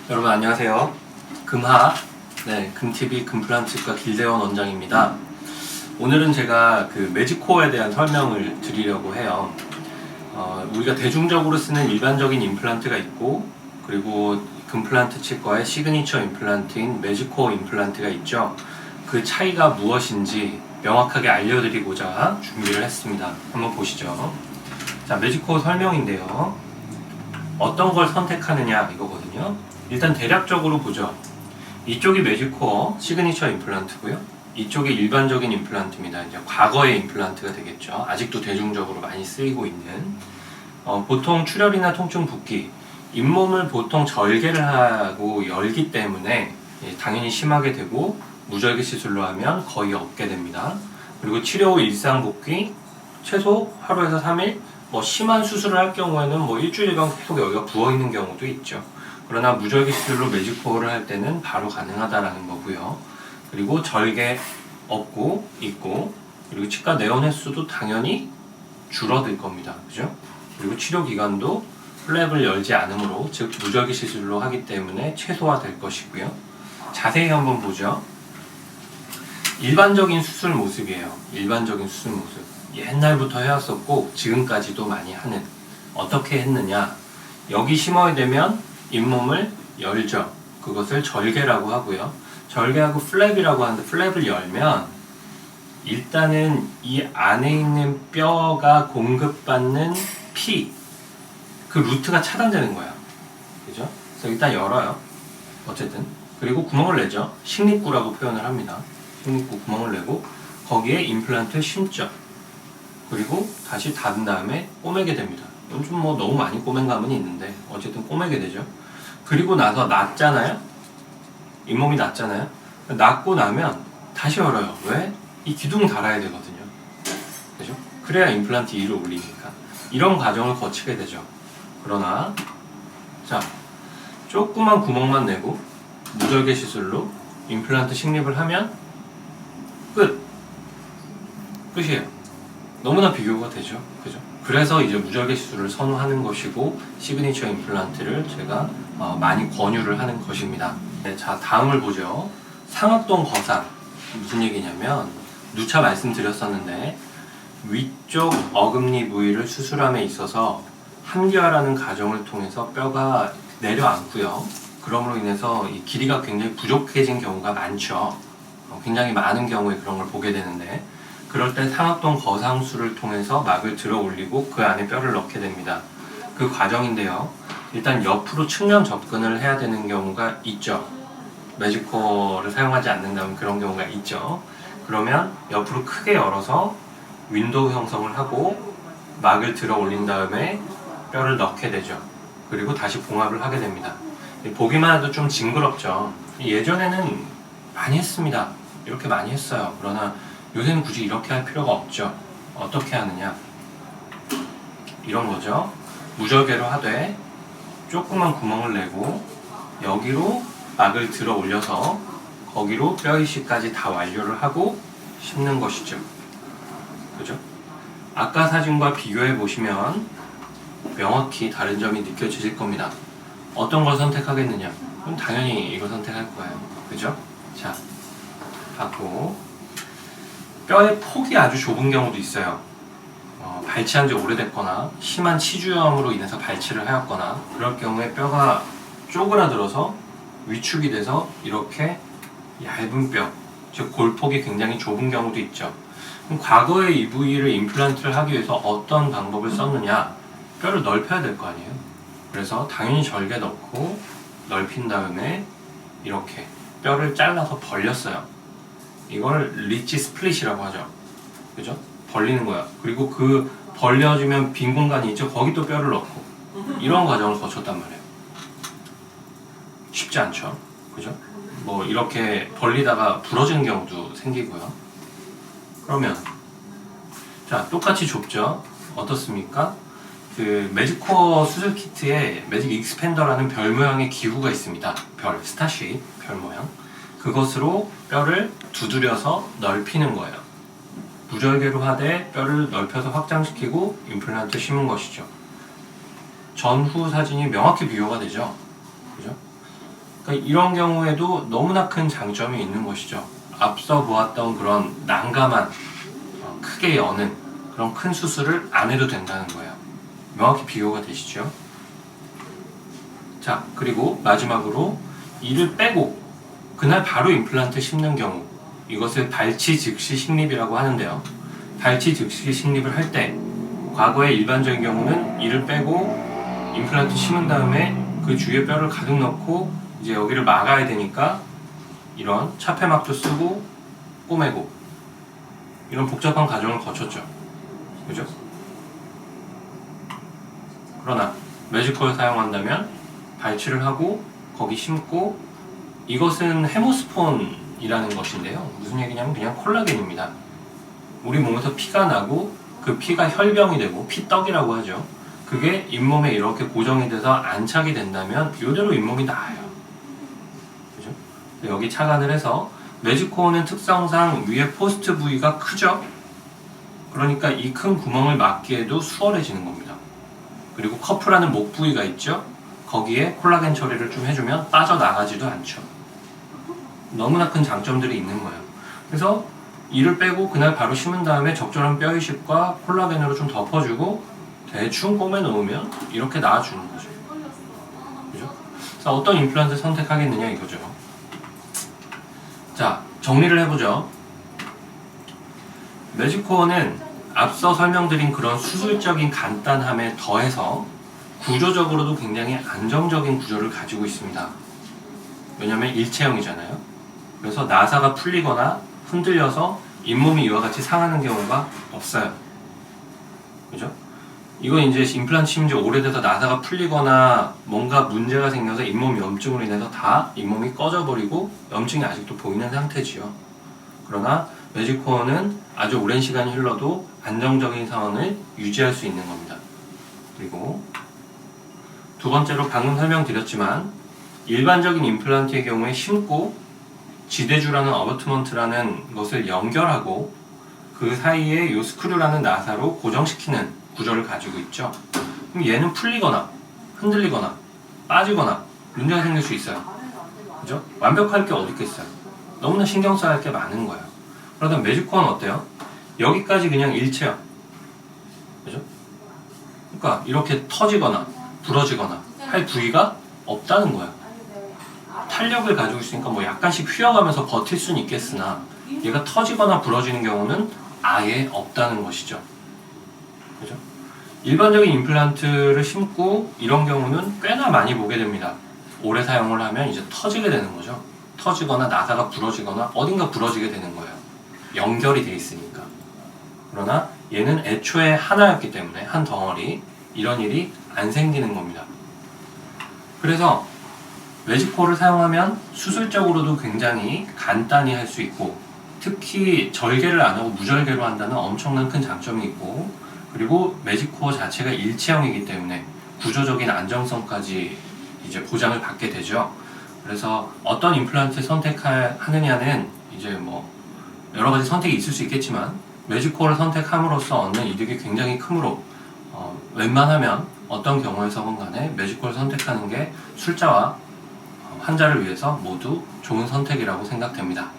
여러분 안녕하세요. 금TV 금플란트과 길대원 원장입니다. 오늘은 제가 그 매직코어에 대한 설명을 드리려고 해요. 우리가 대중적으로 쓰는 일반적인 임플란트가 있고, 그리고 금플란트 치과의 시그니처 임플란트인 매직코어 임플란트가 있죠. 그 차이가 무엇인지 명확하게 알려드리고자 준비를 했습니다. 한번 보시죠. 자, 매직코어 설명인데요. 어떤 걸 선택하느냐 이거거든요. 일단 대략적으로 보죠. 이쪽이 매직코어 시그니처 임플란트고요. 이쪽이 일반적인 임플란트입니다. 이제 과거의 임플란트가 되겠죠. 아직도 대중적으로 많이 쓰이고 있는 보통 출혈이나 통증, 붓기, 잇몸을 보통 절개를 하고 열기 때문에 당연히 심하게 되고 무절개 시술로 하면 거의 없게 됩니다. 그리고 치료 후 일상 복귀 최소 하루에서 3일, 심한 수술을 할 경우에는 일주일간 계속 여기가 부어있는 경우도 있죠. 그러나 무절개 시술로 매직코어를 할 때는 바로 가능하다라는 거고요. 그리고 절개 없고 있고, 그리고 치과 내원 횟수도 당연히 줄어들 겁니다. 그죠? 그리고 치료 기간도 플랩을 열지 않으므로, 즉 무절개 시술로 하기 때문에 최소화될 것이고요. 자세히 한번 보죠. 일반적인 수술 모습이에요. 일반적인 수술 모습. 옛날부터 해왔었고 지금까지도 많이 하는. 어떻게 했느냐, 여기 심어야 되면 잇몸을 열죠. 그것을 절개라고 하고요. 절개하고 플랩이라고 하는데, 플랩을 열면 일단은 이 안에 있는 뼈가 공급받는 피, 그 루트가 차단되는 거야. 그죠? 그래서 일단 열어요. 어쨌든. 그리고 구멍을 내죠. 식립구라고 표현을 합니다. 식립구 구멍을 내고 거기에 임플란트를 심죠. 그리고 다시 닫은 다음에 꼬매게 됩니다. 좀 너무 많이 꼬맨 감은 있는데 어쨌든 꼬매게 되죠. 그리고 나서 낫잖아요. 잇몸이 낫잖아요. 낫고 나면 다시 열어요. 왜? 이 기둥 달아야 되거든요. 그죠? 그래야 임플란트 2를 올리니까. 이런 과정을 거치게 되죠. 그러나 자, 조그만 구멍만 내고 무절개 시술로 임플란트 식립을 하면 끝이에요. 너무나 비교가 되죠. 그죠? 그래서 이제 무절개 시술을 선호하는 것이고, 시그니처 임플란트를 제가 많이 권유를 하는 것입니다. 네, 자, 다음을 보죠. 상악동 거상. 무슨 얘기냐면, 누차 말씀드렸었는데, 위쪽 어금니 부위를 수술함에 있어서 함기화라는 과정을 통해서 뼈가 내려앉고요. 그러므로 인해서 이 길이가 굉장히 부족해진 경우가 많죠. 굉장히 많은 경우에 그런 걸 보게 되는데, 그럴 때 상악동 거상술을 통해서 막을 들어 올리고 그 안에 뼈를 넣게 됩니다. 그 과정인데요. 일단 옆으로 측면 접근을 해야 되는 경우가 있죠. 매직코어를 사용하지 않는다면 그런 경우가 있죠. 그러면 옆으로 크게 열어서 윈도우 형성을 하고 막을 들어 올린 다음에 뼈를 넣게 되죠. 그리고 다시 봉합을 하게 됩니다. 보기만 해도 좀 징그럽죠. 예전에는 많이 했습니다. 이렇게 많이 했어요. 그러나 요새는 굳이 이렇게 할 필요가 없죠. 어떻게 하느냐, 이런 거죠. 무절개로 하되 조그만 구멍을 내고 여기로 막을 들어 올려서 거기로 뼈 이식까지 다 완료를 하고 심는 것이죠. 그죠? 아까 사진과 비교해 보시면 명확히 다른 점이 느껴지실 겁니다. 어떤 걸 선택하겠느냐? 그럼 당연히 이걸 선택할 거예요. 그죠? 자, 받고 뼈의 폭이 아주 좁은 경우도 있어요. 발치한 지 오래됐거나 심한 치주염으로 인해서 발치를 하였거나, 그럴 경우에 뼈가 쪼그라들어서 위축이 돼서 이렇게 얇은 뼈, 즉 골폭이 굉장히 좁은 경우도 있죠. 그럼 과거에 이 부위를 임플란트를 하기 위해서 어떤 방법을 썼느냐? 뼈를 넓혀야 될 거 아니에요. 그래서 당연히 절개 넣고 넓힌 다음에 이렇게 뼈를 잘라서 벌렸어요. 이걸 리치 스플릿이라고 하죠. 그죠? 벌리는 거야. 그리고 그 벌려지면 빈 공간이 있죠. 거기 또 뼈를 넣고, 이런 과정을 거쳤단 말이에요. 쉽지 않죠. 그죠? 이렇게 벌리다가 부러지는 경우도 생기고요. 그러면 자, 똑같이 좁죠. 어떻습니까? 그 매직코어 수술 키트에 매직 익스펜더라는 별 모양의 기구가 있습니다. 스타 쉐입 별 모양. 그것으로 뼈를 두드려서 넓히는 거예요. 무절개로 하되 뼈를 넓혀서 확장시키고 임플란트 심은 것이죠. 전후 사진이 명확히 비교가 되죠. 그죠? 그러니까 이런 경우에도 너무나 큰 장점이 있는 것이죠. 앞서 보았던 그런 난감한 크게 여는 그런 큰 수술을 안 해도 된다는 거예요. 명확히 비교가 되시죠? 자, 그리고 마지막으로 이를 빼고 그날 바로 임플란트 심는 경우, 이것을 발치 즉시 식립이라고 하는데요. 발치 즉시 식립을 할 때 과거의 일반적인 경우는 이를 빼고 임플란트 심은 다음에 그 주위에 뼈를 가득 넣고 이제 여기를 막아야 되니까 이런 차폐막도 쓰고 꼬매고 이런 복잡한 과정을 거쳤죠. 그죠? 그러나 매직콜을 사용한다면 발치를 하고 거기 심고, 이것은 헤모스폰이라는 것인데요. 무슨 얘기냐면 그냥 콜라겐입니다. 우리 몸에서 피가 나고 그 피가 혈병이 되고 피떡이라고 하죠. 그게 잇몸에 이렇게 고정이 돼서 안착이 된다면 이대로 잇몸이 나아요. 그죠? 여기 착안을 해서, 매직코어는 특성상 위에 포스트 부위가 크죠? 그러니까 이 큰 구멍을 막기에도 수월해지는 겁니다. 그리고 커프라는 목 부위가 있죠? 거기에 콜라겐 처리를 좀 해주면 빠져나가지도 않죠. 너무나 큰 장점들이 있는 거예요. 그래서 이를 빼고 그날 바로 심은 다음에 적절한 뼈 이식과 콜라겐으로 좀 덮어주고 대충 꼬매 놓으면 이렇게 나아주는 거죠. 그죠? 그래서 어떤 임플란트 선택하겠느냐 이거죠. 자, 정리를 해보죠. 매직코어는 앞서 설명드린 그런 수술적인 간단함에 더해서 구조적으로도 굉장히 안정적인 구조를 가지고 있습니다. 왜냐면 일체형이잖아요. 그래서 나사가 풀리거나 흔들려서 잇몸이 이와 같이 상하는 경우가 없어요. 그죠? 이건 이제 임플란트 심은 지 오래돼서 나사가 풀리거나 뭔가 문제가 생겨서 잇몸 염증으로 인해서 다 잇몸이 꺼져버리고 염증이 아직도 보이는 상태지요. 그러나 매직코어는 아주 오랜 시간이 흘러도 안정적인 상황을 유지할 수 있는 겁니다. 그리고 두 번째로 방금 설명드렸지만 일반적인 임플란트의 경우에 심고 지대주라는 어버트먼트라는 것을 연결하고 그 사이에 요 스크류라는 나사로 고정시키는 구조를 가지고 있죠. 그럼 얘는 풀리거나 흔들리거나 빠지거나 문제가 생길 수 있어요. 그죠? 완벽할 게 어디 있겠어요. 너무나 신경 써야 할 게 많은 거예요. 그러다 매직코어는 어때요? 여기까지 그냥 일체형. 그죠? 그러니까 이렇게 터지거나 부러지거나 할 부위가 없다는 거예요. 탄력을 가지고 있으니까 뭐 약간씩 휘어가면서 버틸 수는 있겠으나 얘가 터지거나 부러지는 경우는 아예 없다는 것이죠. 그죠? 일반적인 임플란트를 심고 이런 경우는 꽤나 많이 보게 됩니다. 오래 사용을 하면 이제 터지게 되는 거죠. 터지거나 나사가 부러지거나 어딘가 부러지게 되는 거예요. 연결이 돼 있으니까. 그러나 얘는 애초에 하나였기 때문에 한 덩어리, 이런 일이 안 생기는 겁니다. 그래서 매직코어를 사용하면 수술적으로도 굉장히 간단히 할 수 있고, 특히 절개를 안 하고 무절개로 한다는 엄청난 큰 장점이 있고, 그리고 매직코어 자체가 일체형이기 때문에 구조적인 안정성까지 이제 보장을 받게 되죠. 그래서 어떤 임플란트 선택하느냐는 이제 뭐 여러 가지 선택이 있을 수 있겠지만 매직코어를 선택함으로써 얻는 이득이 굉장히 크므로 웬만하면 어떤 경우에서건 간에 매직코어를 선택하는 게 술자와 환자를 위해서 모두 좋은 선택이라고 생각됩니다.